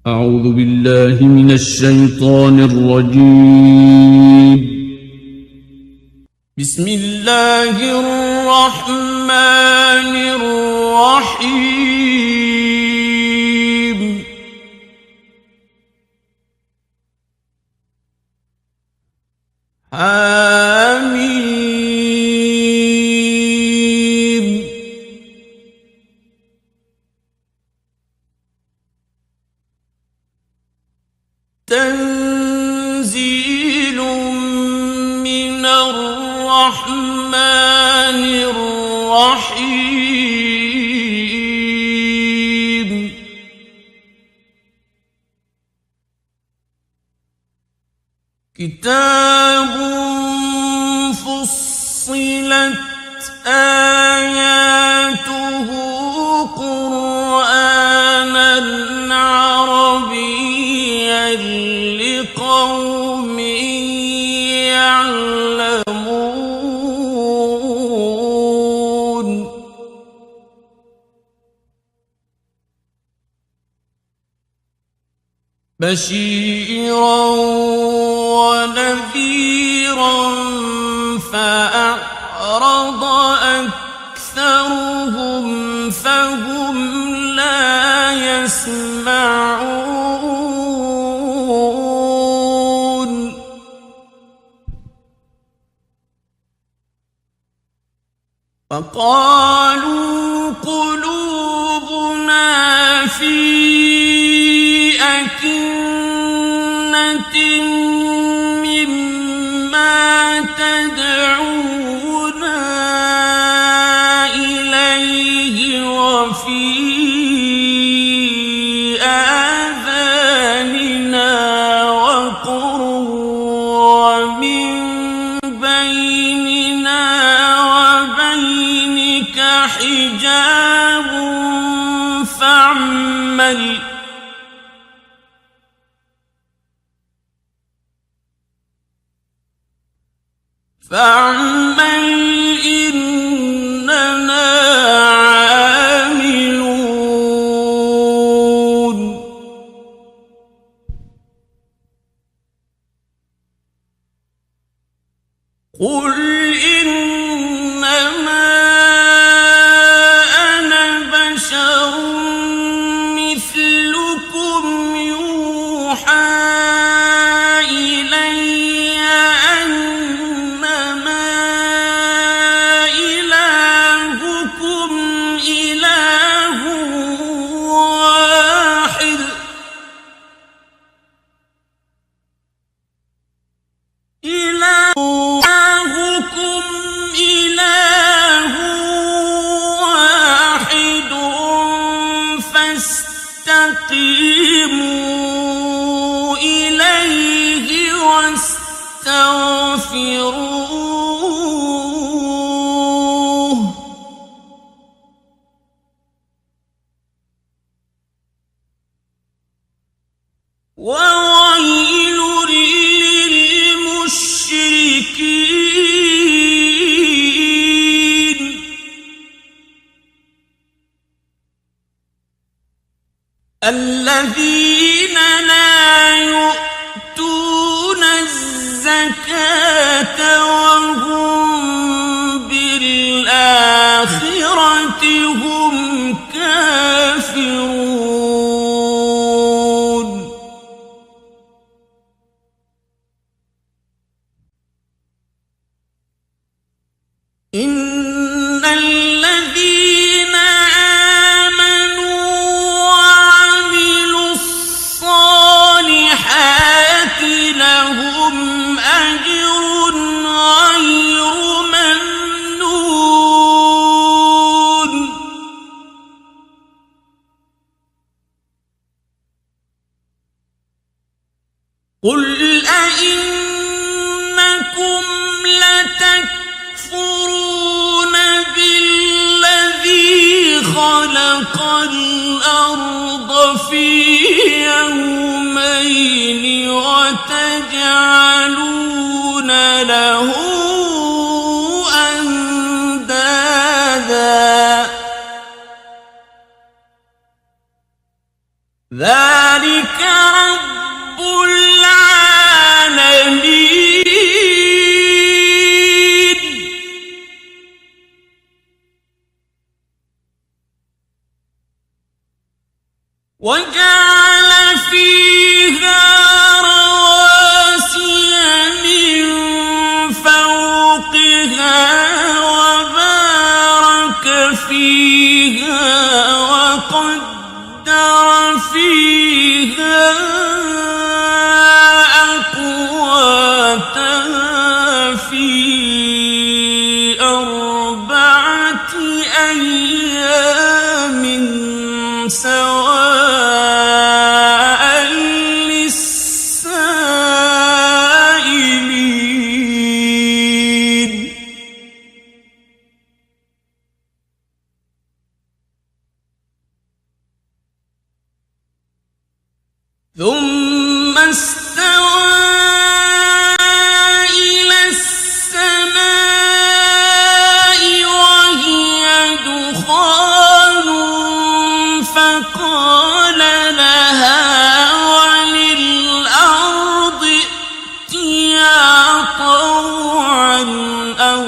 أعوذ بالله من الشيطان الرجيم. بسم الله الرحمن الرحيم. حميم. تنزيل من الرحمن الرحيم. كتاب فصلت آياته قرآنا عربيا لقوم يعلمون. بشيرا ونذيرا فأعرض أكثرهم فهم لا يسمعون. فقالوا قلوبنا في أكنة مما تدعونا إليه وفي آذاننا وقر ومن بيننا وبينك حجاب فاعمل إننا عاملون. قل إنما أنا بشر مثلكم يوحى إلي أنما إلهكم إله واحد. إلهكم إله واحد فاستقيموا إليه واستغفروه. وويل للمشركين الذين لا يؤتون الزكاة وهم بالآخرة هم كافرون. إن الذين آمنوا وعملوا الصالحات لهم أجر غير ممنون. قل أئنكم لتكفرون بالذي خلق الأرض في يومين وتجعلون له أندادا ذلك ذلك رب العالمين. وجعل فيها رواسي من فوقها وبارك فيها وقدر فيها أقواتها في 4 أيام سواء للسائلين. ثم استوى إلى السماء وهي دخان فقال لها وللأرض ائتيا طوعا أو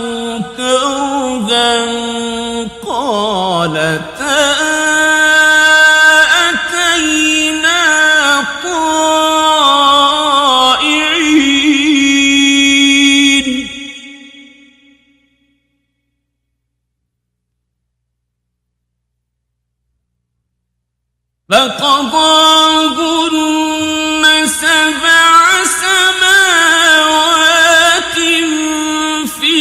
كرها قالتا أتينا طائعين. فقضاهن 7 سماوات في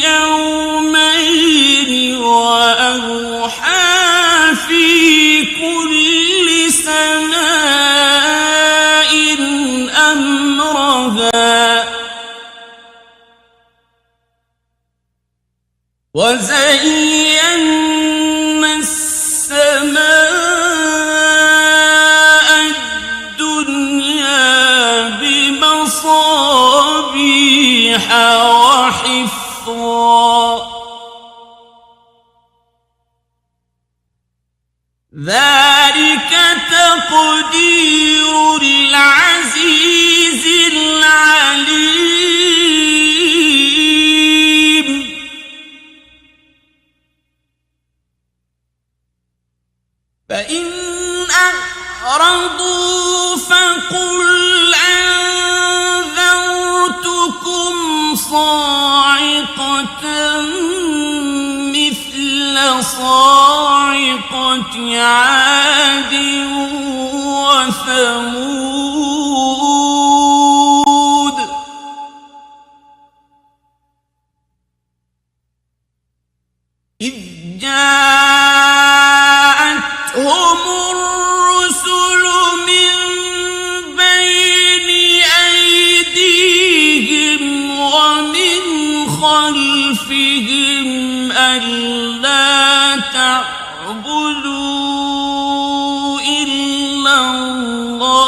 يومين وأوحى في كل سماء أمرها وزينا السماء الدنيا بمصابيح وحفظا. ذلك تقدير العزيز العليم. فإن أعرضوا فقل أنذرتكم صاعقة مثل صاعقة عاد وثمود. إذ جاءتهم الرسل من بين أيديهم ومن خلفهم ألا تعبدوا إلا الله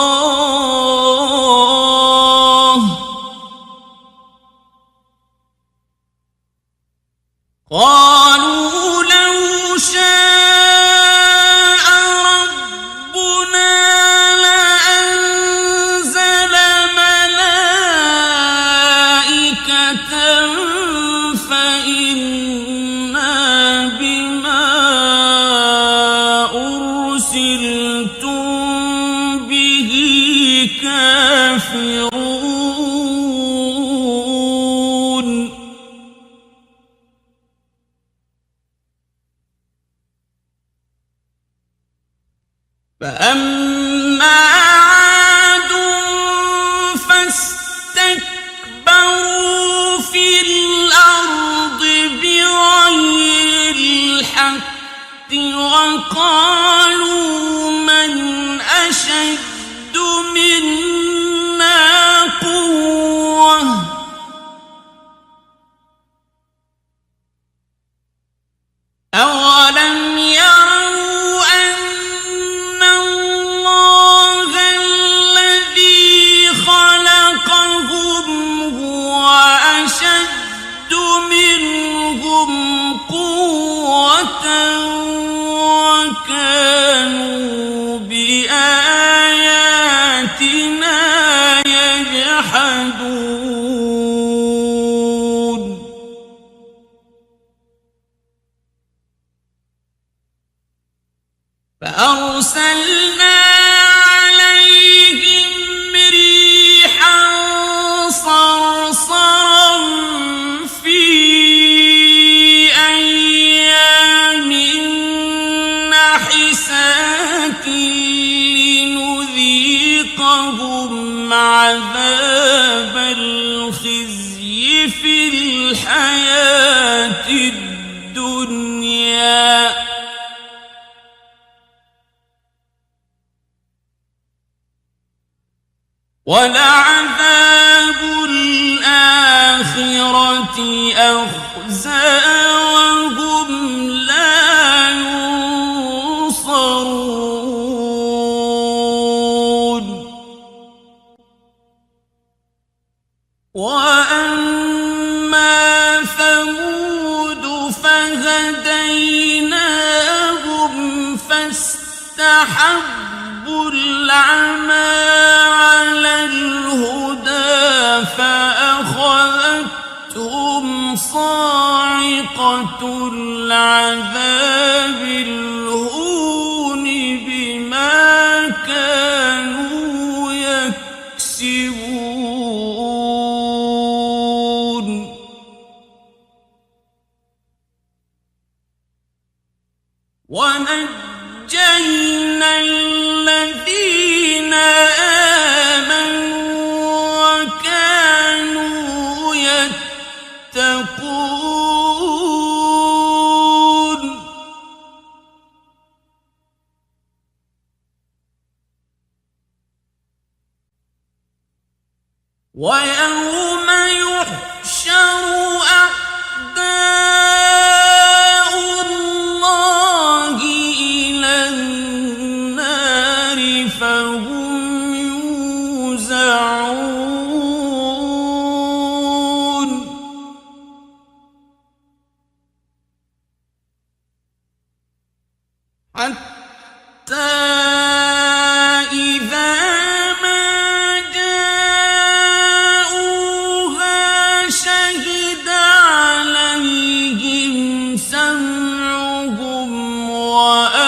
قالوا لو شاء ربنا لأنزل ملائكة فإنا بما أرسلتم به كافرون. فأما عاد فاستكبروا في الأرض بغير الحق وقالوا من أشد منا قوة أولم يروا أن الله الذي خلقهم هو أشد منهم قوة وكانوا بآياتنا نذيقهم عذاب الخزي في الحياة الدنيا ولعذاب الآخرة أخزى وهم لا ينصرون وأما ثمود فهديناهم فاستحبوا العمى على الهدى فأخذتهم صاعقة العذاب الهون بما كانوا يكسبون ونجينا الذين آمنوا وكانوا يتقون ويوم يحشر أعداء الله إلى النار فهم يوزعون حتى إذا ما جاءوها شهد عليهم سمعهم وأبصارهم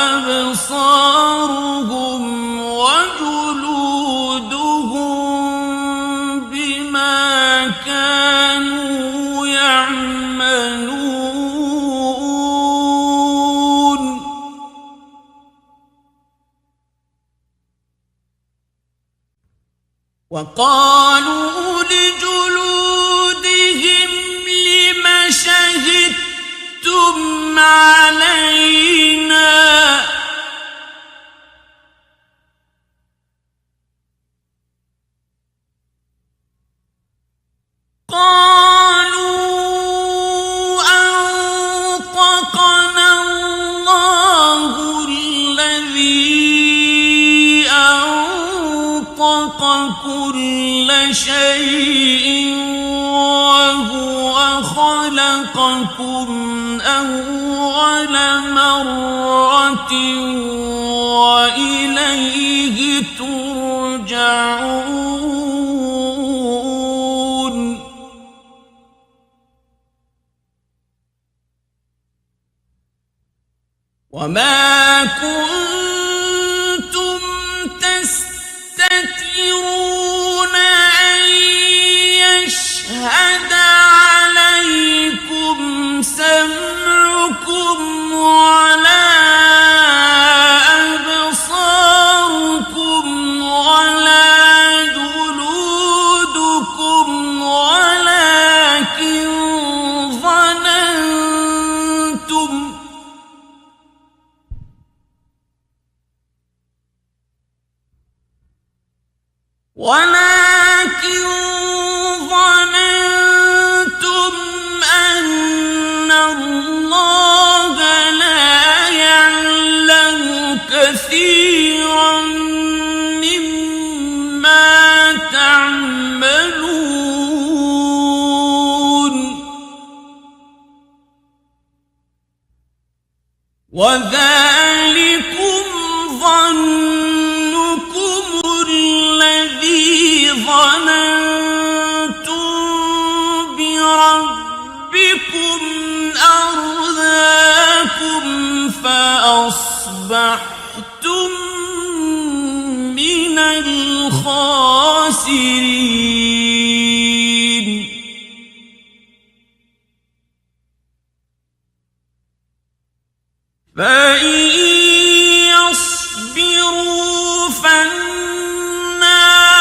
وجلودهم بما كانوا يعملون وقالوا لجلودهم لم شهدتم علينا قالوا أنطقنا الله الذي أنطق كل شيء وهو خلقكم أول مرة وإليه ترجعون وما كنتم تستترون أن يشهد عليكم سمعكم ولا أبصاركم ولا جلودكم ولكن ظننتم أن الله لا يعلم كثيرا مما تعملون وذلكم ظنكم الذي ظننتم بربكم أرداكم فأصبحتم من الخاسرين فإن يصبروا فالنار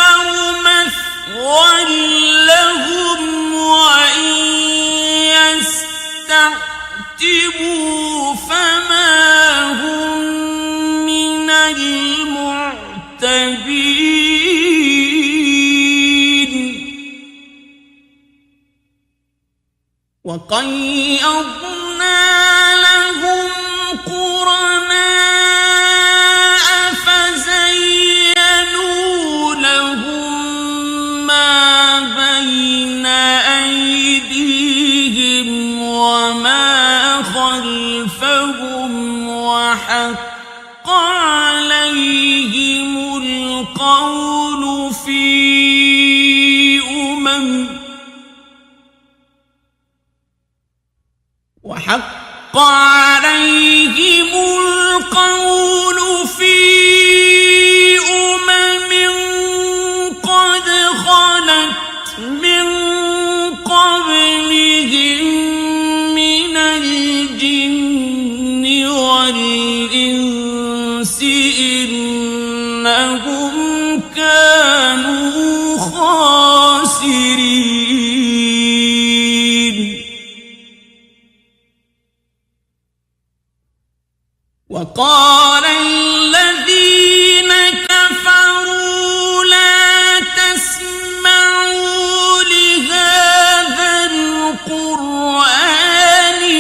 وقيضنا لهم قرناء فزينوا لهم ما بين أيديهم وما خلفهم وحق عليهم القول في وحق عليهم القول في قد خلت من قبلهم من الجن والإنس إنهم كانوا خاسرين. وقال الذين كفروا لا تسمعوا لهذا القرآن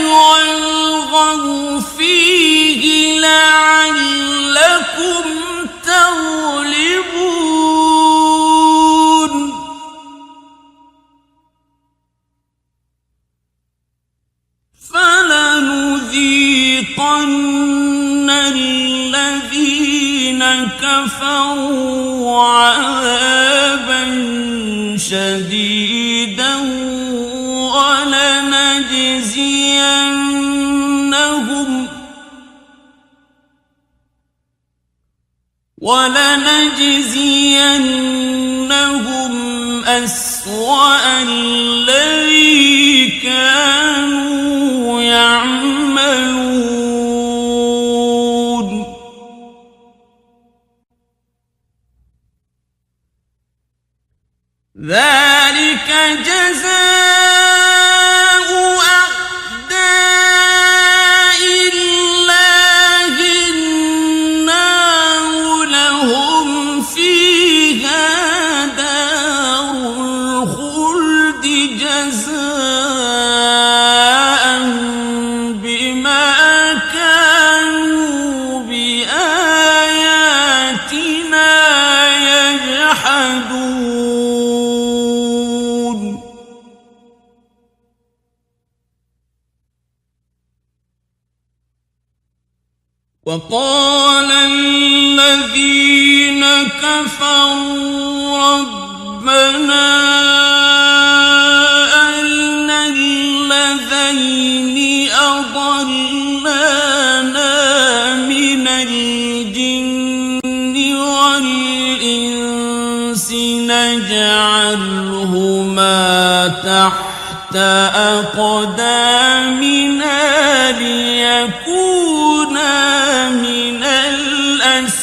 والغوا فيه لعلكم تغلبون. فلنذيقن الذين كفروا عذابا شديدا ولنجزينهم أسوأ الذي كانوا يعملون. ذلك جزاء أعداء الله النار لهم فيها دار الخلد جزاء بما كانوا بآياتنا يجحدون. وقال الذين كفروا ربنا أرنا الذين أضلانا من الجن والإنس نجعلهما تحت أقدامنا ليكونا من الأسفلين.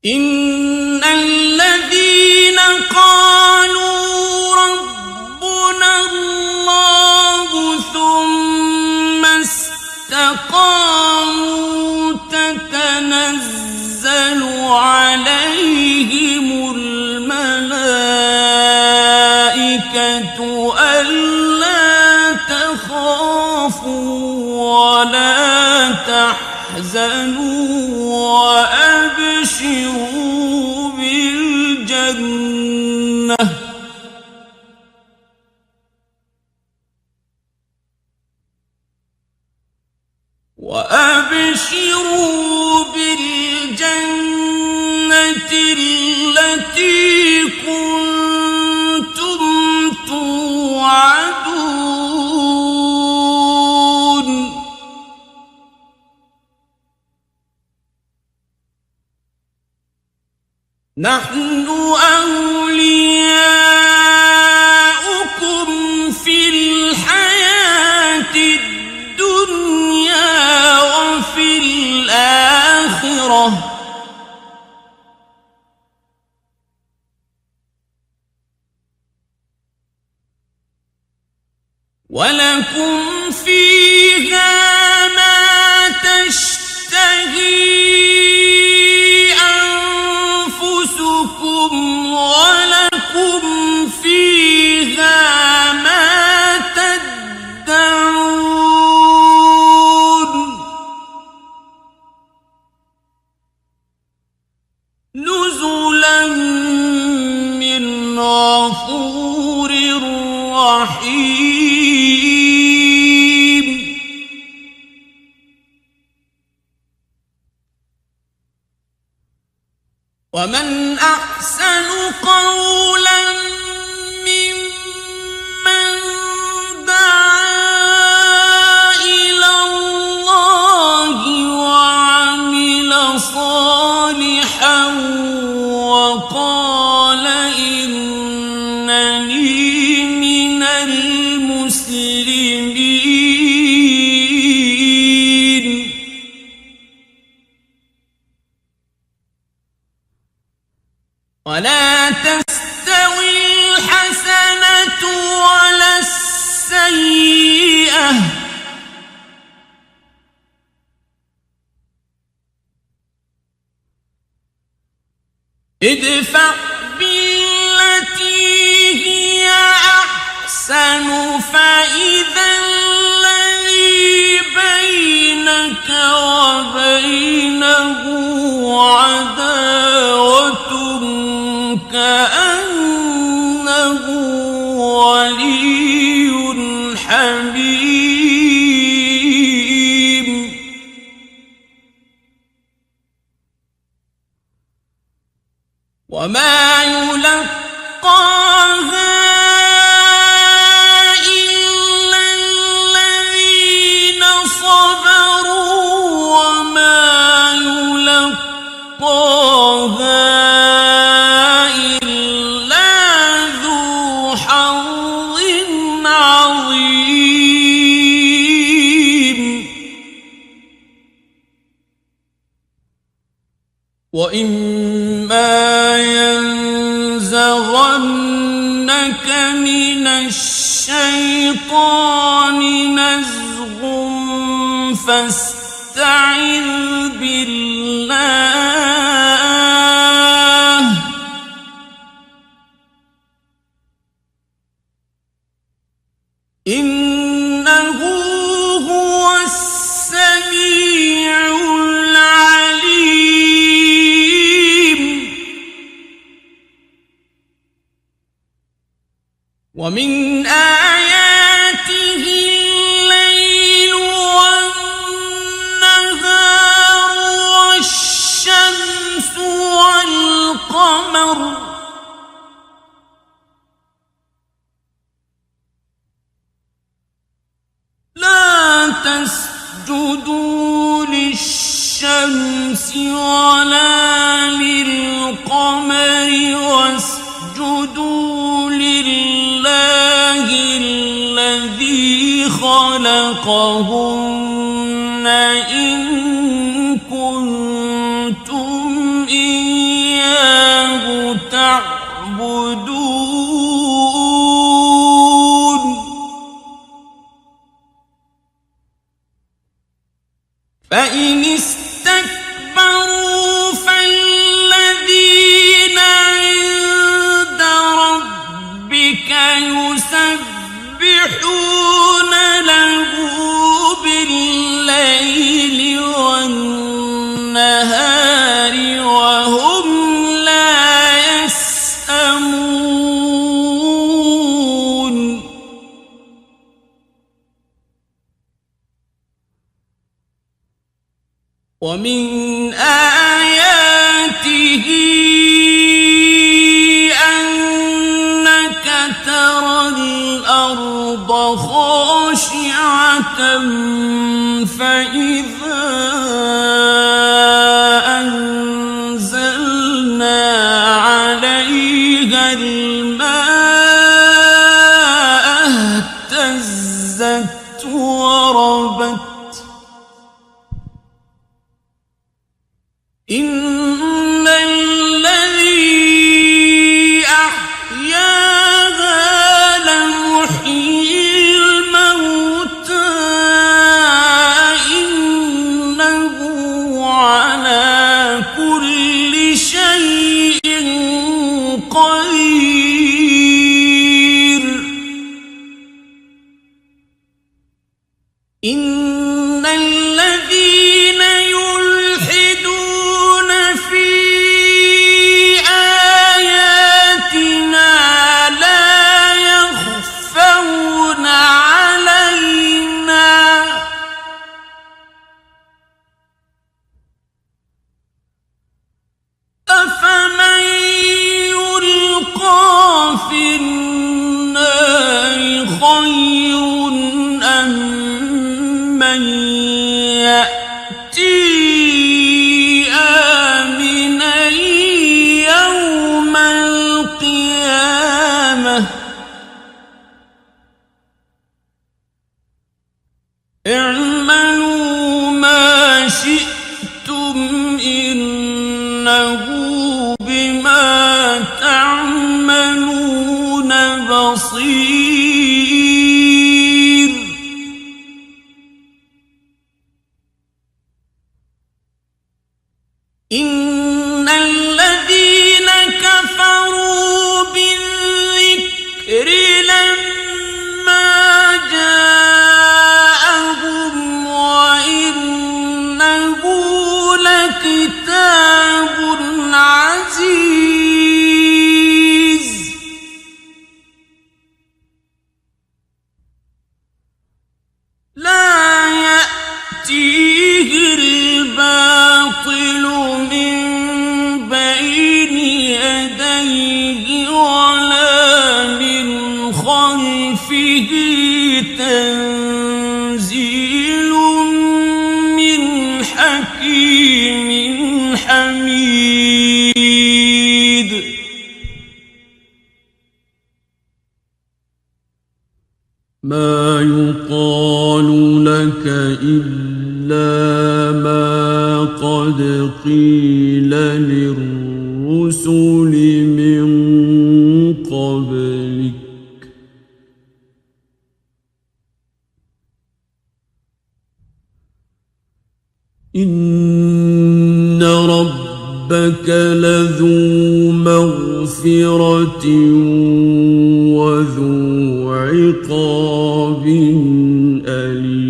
إن الذين قالوا ربنا الله ثم استقاموا تتنزل عليهم الملائكة ألا تخافوا ولا تحزنوا وأبشروا بالجنة التي كنتم توعدون. نحن أولياؤكم في الحياة الدنيا وفي الآخرة ولكم فيها ما تشتهي أنفسكم ولكم فيها ما تدعون نزلا من غفور رحيم. ومن أحسن قولا ممن دعا إلى الله وعمل صالحا وقال إنني من المسلمين. ولا تستوي الحسنة ولا السيئة ادفع بالتي هي أحسن فإذا الذي بينك وبينه عداوة كأنه ولي حميم. وما يلقاها إلا الذين صبروا وما يلقاها إلا ذو حظ عظيم. وإما ينزغنك من الشيطان نزغ فاستعذ بالله إنه هو السميع العليم. ومن آياته الليل والنهار والشمس والقمر لا تسجدوا للشمس ولا للقمر واسجدوا لله الذي خلقهن إن كنتم إياه تعبدون. فإن استكبروا فالذين عند ربك يسبحون له بالليل والنهار وهم لا يسأمون. ومن آياته أنك ترى الأرض خاشعة فإذا أنزلنا عليها الماء اهتزت وربت إن الذي أحياها لمحيي الموتى إن الذين يلحدون في آياتنا لا يخفون علينا أفمن يلقى في النار خير أم من يأتي آمنا يوم القيامة اعملوا ما شئتم إنه بما تعملون بصير إن الذين كفروا بالذكر لما جاءهم وإنه لكتاب عزيز لا يأتيه الباطل من بين يديه ولا من خلفه تنزيل من حكيم حميد ما يقال لك إلا ما قد قيل للرسل من قبلك إن ربك لذو مغفرة وذو عقاب أليم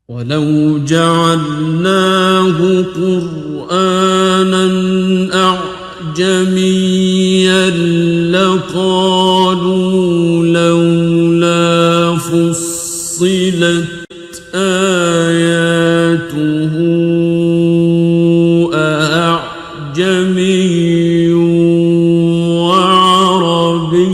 ولو جعلناه قرآنا أعجميا لقالوا لولا فصلت آياته أعجمي وعربي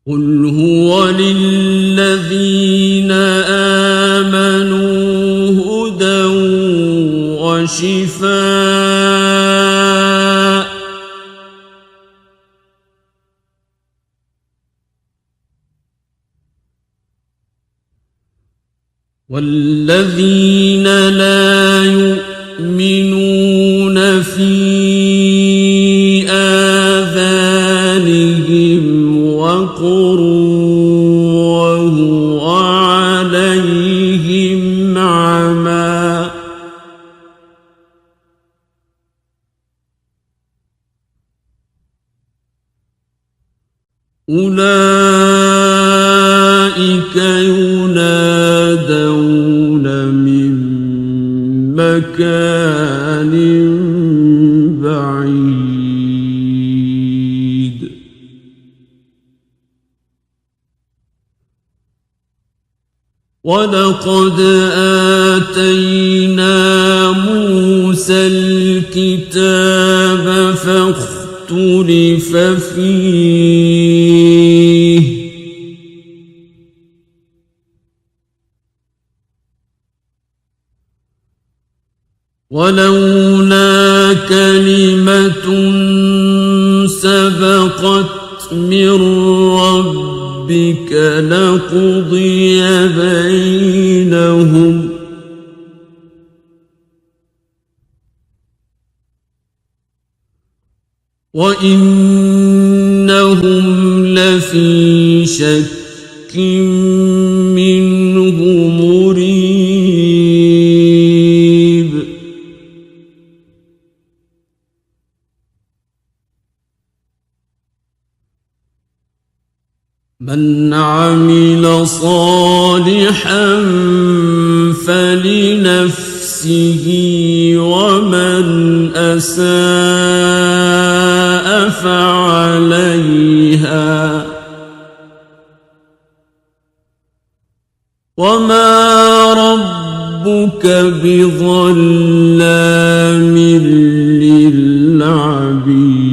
قل هو للذين آمنوا هدى وشفاء والذين لا يؤمنون في آذانهم وقر وهو عليهم عمى أولئك ينادون من مكان بعيد ولقد آتينا موسى الكتاب فاختلف فيه ولولا كلمة سبقت من ربك لقضي بينهم وإنهم لفي شك منه مريب من عمل صالحا فلنفسه ومن أساء فعليها وما ربك بظلام للعبيد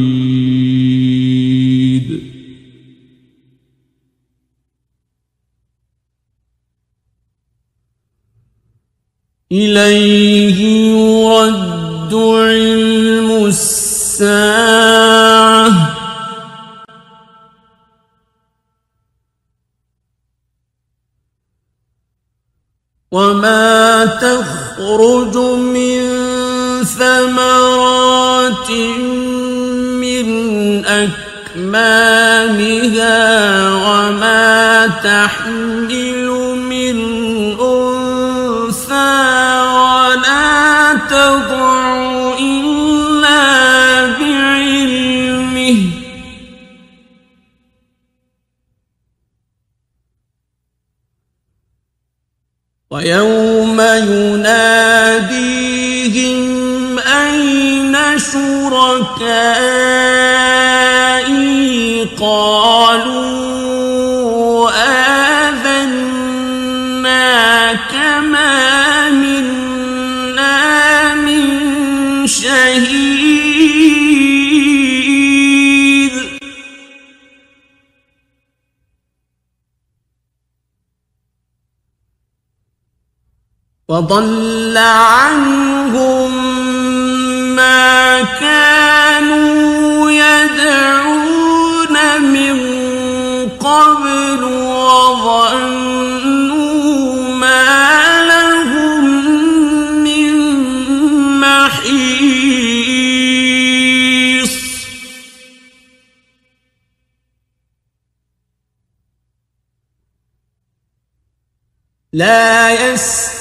إليه يرد علم الساعة وما تخرج من ثمرات من أكمامها وما تحمل من أنثى ولا تضع إلا بعلمه ويوم يناديهم أين شركائي قالوا آذناك ما منا من شهيد وضل عنهم ما كانوا يدعون من قبل وظنوا ما لهم من محيص لا يسأم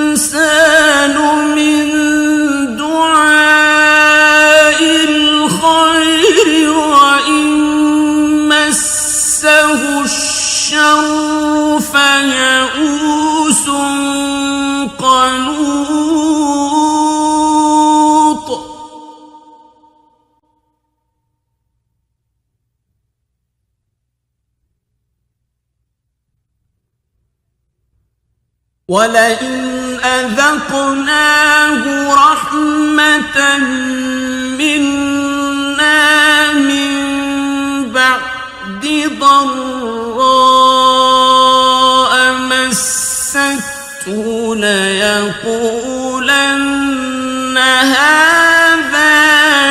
الإنسان من دعاء الخير وإن مسه الشر فيئوس قنوط ولئن أذقناه رحمة منا من بعد ضراء مسته ليقولن هذا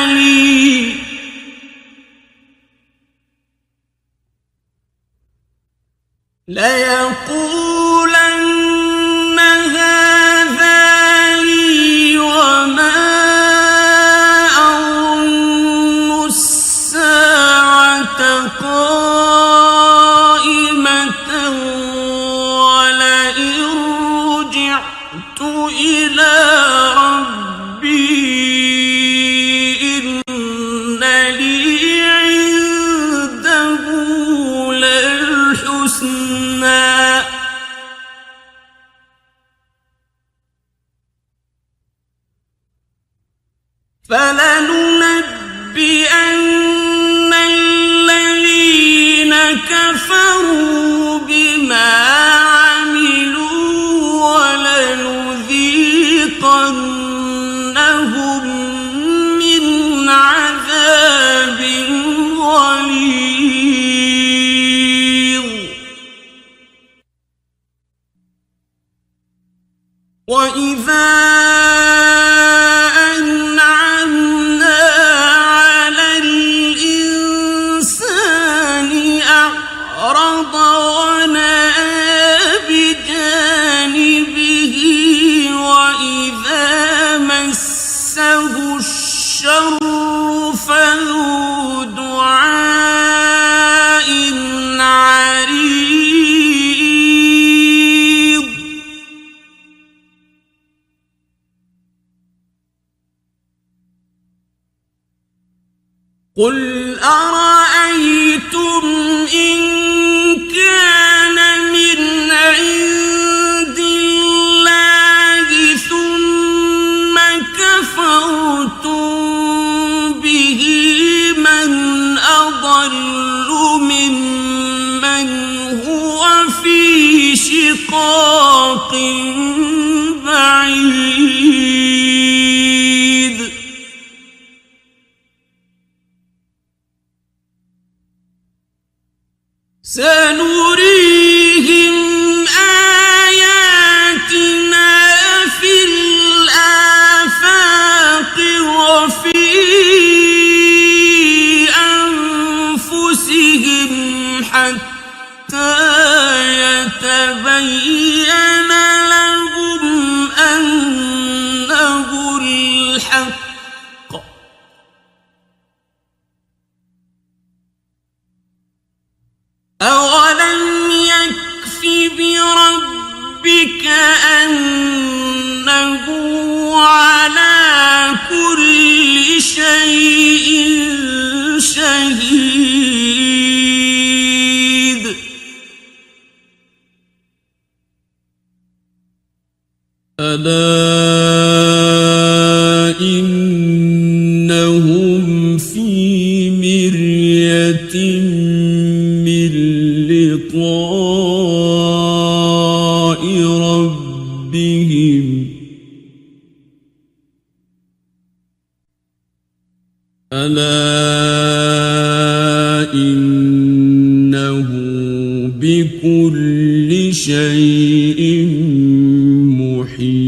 لي وما أظن الساعة قائمة ولئن رجعت إلى ربي إن لي عنده للحسنى فلننبئن الذين كفروا بما عملوا ولنذيقنهم من عذاب غليظ وإذا الشر فذو دعاء عريض قل أرأيتم كأنه على كل شيء شهيد ألا إنهم في مرية من لقاء ربهم ألا إنه بكل شيء محيط